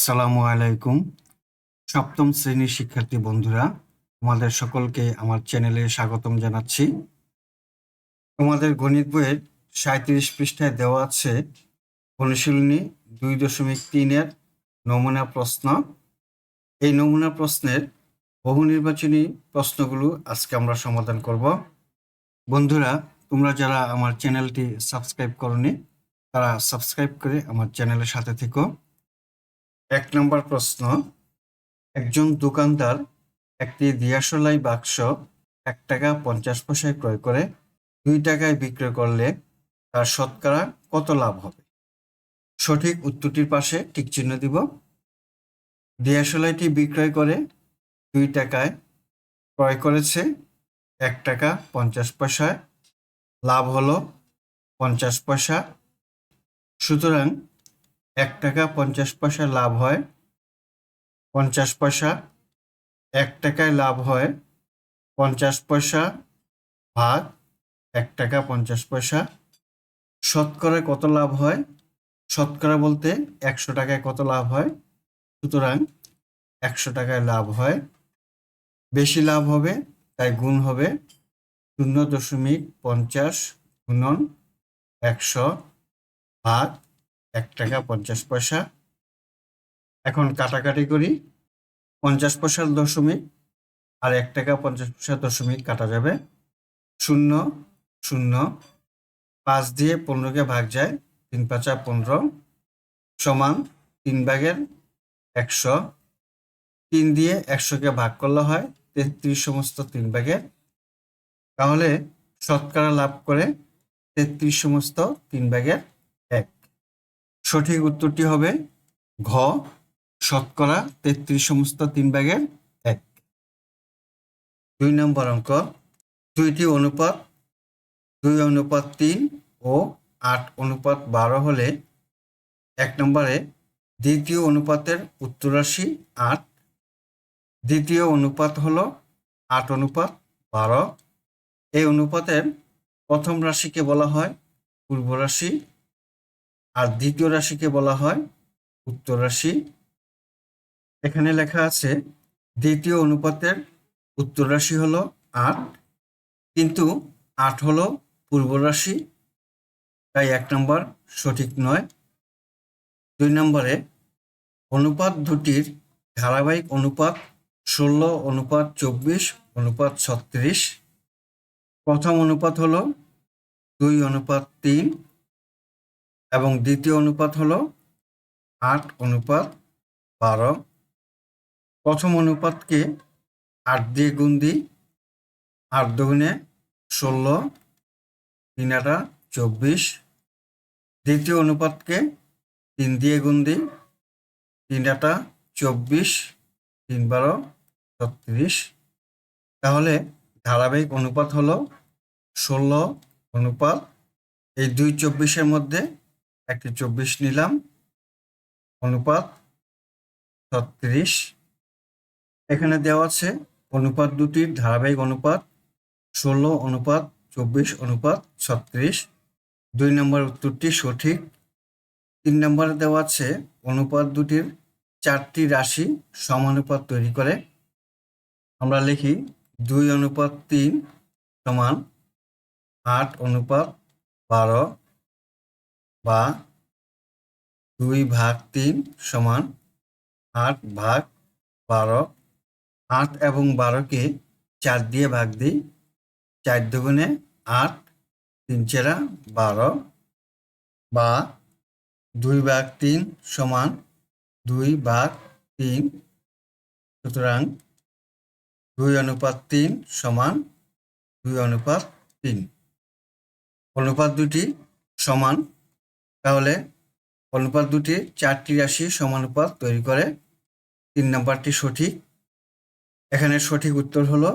আসসালামু আলাইকুম। সপ্তম শ্রেণীর শিক্ষার্থী বন্ধুরা, তোমাদের সকলকে আমার চ্যানেলে স্বাগতম জানাচ্ছি। তোমাদের গণিত বইয়ের 37 পৃষ্ঠায় দেওয়া আছে অনুশীলনী 2.3 নমুনা প্রশ্ন। এই নমুনা প্রশ্নের বহু নির্বাচনী প্রশ্নগুলো আজকে আমরা সমাধান করব। বন্ধুরা, তোমরা যারা আমার চ্যানেলটি সাবস্ক্রাইব করনি তারা সাবস্ক্রাইব করে আমার চ্যানেলের সাথে থেকো। 1 নম্বর প্রশ্ন, একজন দোকানদার একটি দিয়াশলাই বাক্স 1 টাকা 50 পয়সায় ক্রয় করে 2 টাকায় বিক্রয় করলে তার শতকরা কত লাভ হবে? সঠিক উত্তরটির পাশে টিক চিহ্ন দিব। দিয়াশলাইটি বিক্রয় করে 2 টাকায়, ক্রয় করেছে 1 টাকা 50 পয়সায়, লাভ হলো 50 পয়সা। সুতরাং 1 টাকা 50 পয়সা লাভ হয় 50 পয়সা, 1 টাকায় লাভ হয় 50 পয়সা ভাগ 1 টাকা 50 পয়সা। শতকরা কত লাভ হয়? শতকরা বলতে 100 টাকায় কত লাভ হয়, সুতরাং 100 টাকায় লাভ হয়। বেশি লাভ হবে তাই গুণ হবে 0.50 গুণন 100 ভাগ 1 টাকা 50 পয়সা। এখন কাটাকাটি করি। 50 পয়সার দশমিক আর 1 টাকা 50 পয়সার দশমিক কাটা যাবে। 0 0, 5 দিয়ে 15কে ভাগ যায়, 3 5 15 সমান 3 ভাগের 100। 3 দিয়ে 100কে ভাগ করলে হয় 33 সমস্ত 3 ভাগের। তাহলে শতকরা লাভ করে 33 সমস্ত 3 ভাগের 1। সঠিক উত্তরটি হবে ঘ, শতকরা 33 সমস্ত 3 ভাগের 1। 2 নম্বর অঙ্ক, দুইটি অনুপাত 2:3 ও 8:12 হলে 1 নম্বরে দ্বিতীয় অনুপাতের উত্তর রাশি 8, দ্বিতীয় অনুপাত হলো 8:12। এই অনুপাতের প্রথম রাশিকে বলা হয় পূর্ব রাশি আর দ্বিতীয় রাশিকে বলা হয় উত্তর রাশি। এখানে লেখা আছে দ্বিতীয় অনুপাতের উত্তর রাশি হলো 8, কিন্তু 8 হলো পূর্ব রাশি, তাই 1 নম্বর সঠিক নয়। 2 নম্বরে অনুপাত দুটির ধারাবাহিক অনুপাত 16:24:36। প্রথম অনুপাত হলো 2:3 এবং দ্বিতীয় অনুপাত হলো 8:12। প্রথম অনুপাতকে 8 দিয়ে গুণ দিই, 8 দুগুণে 16, 3 8 24। দ্বিতীয় অনুপাতকে 3 দিয়ে গুণ দিই, 3 8 24, 3 12 36। তাহলে ধারাবাহিক অনুপাত হলো 16 অনুপাত এই 2 24-এর মধ্যে একটি 24 নিলাম, অনুপাত 36। এখানে দেওয়া আছে অনুপাত দুটির ধারাবাহিক অনুপাত 16:24:36। 2 নম্বর উত্তরটি সঠিক। 3 নম্বরে দেওয়া আছে অনুপাত দুটির 4টি রাশি সমানুপাত তৈরি করে। আমরা লিখি 2:3 সমান 8:12 বা 2/3 সমান 8/12। 8 এবং 12কে 4 দিয়ে ভাগ দিই, 4 দুগুণে 8, 3 4 12 বা 2/3 সমান 2/3। সুতরাং 2:3 সমান 2:3। অনুপাত দুটি সমান, তাহলে অনুপাত দুটি 4টি রাশি সমানুপাত তৈরি করে। 3 নম্বরটি সঠিক। এখানে সঠিক উত্তর হলো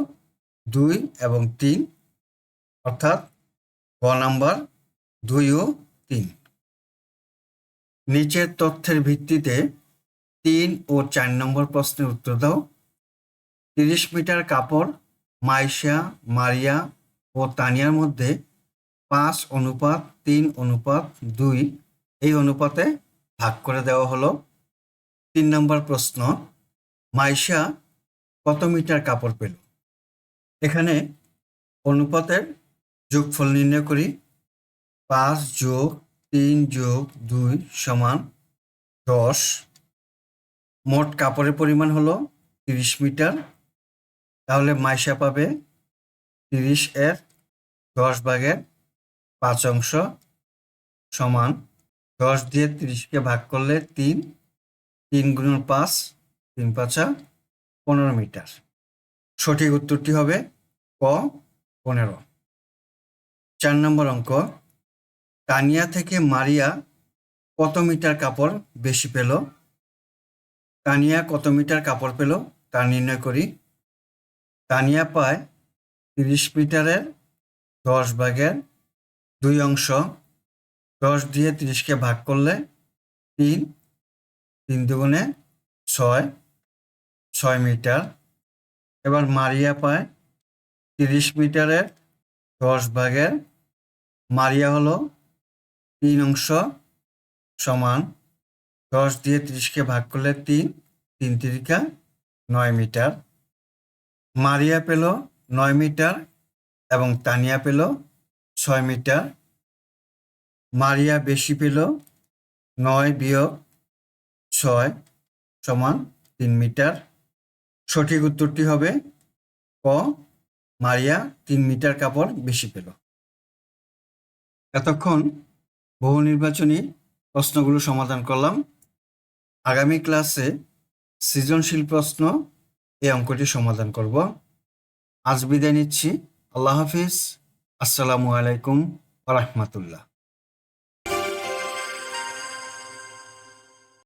2 এবং 3, অর্থাৎ গ নাম্বার 2 ও 3। নিচের তথ্যের ভিত্তিতে 3 ও 4 নম্বর প্রশ্নের উত্তর দাও। 30 মিটার কাপড় মাইশা, মারিয়া ও তানিয়ার মধ্যে 5:3:2 এই অনুপাতে ভাগ করে দেওয়া হলো। 3 নম্বর প্রশ্ন, মাইশা কত মিটার কাপড় পেল? এখানে অনুপাতের যোগফল নির্ণয় করি। 5 যোগ 3 যোগ 2 সমান 10। মোট কাপড়ের পরিমাণ হলো 30 মিটার। তাহলে মাইশা পাবে 30 এর 10 ভাগের 5 অংশ সমান 10 দিয়ে 30কে ভাগ করলে 3, 3 গুণন 5, 3 পাঁচা 15 মিটার। সঠিক উত্তরটি হবে ক 15। 4 নম্বর অঙ্ক, তানিয়া থেকে মারিয়া কত মিটার কাপড় বেশি পেল? তানিয়া কত মিটার কাপড় পেল তা নির্ণয় করি। তানিয়া পায় 30 মিটারের 10 ভাগের 2 অংশ। 10 দিয়ে 30কে ভাগ করলে 3, 3 দুগুণে 6, 6 মিটার। এবার মারিয়া পায় 30 মিটারের 10 ভাগের, মারিয়া হলো 3 অংশ সমান 10 দিয়ে 30কে ভাগ করলে 3, 3 তিরিকা 9 মিটার। মারিয়া পেল 9 মিটার এবং তানিয়া পেল 6 মিটার। মারিয়া বেশি পেল 9 বিয়োগ 6 সমান 3 মিটার। সঠিক উত্তরটি হবে ক, মারিয়া 3 মিটার কাপড় বেশি পেল। এতক্ষণ বহু নির্বাচনী প্রশ্নগুলো সমাধান করলাম। আগামী ক্লাসে সৃজনশীল প্রশ্ন এই অঙ্কটি সমাধান করব। আজ বিদায় নিচ্ছি। আল্লাহ হাফিজ। আসসালামু আলাইকুম ওয়া রাহমাতুল্লাহ।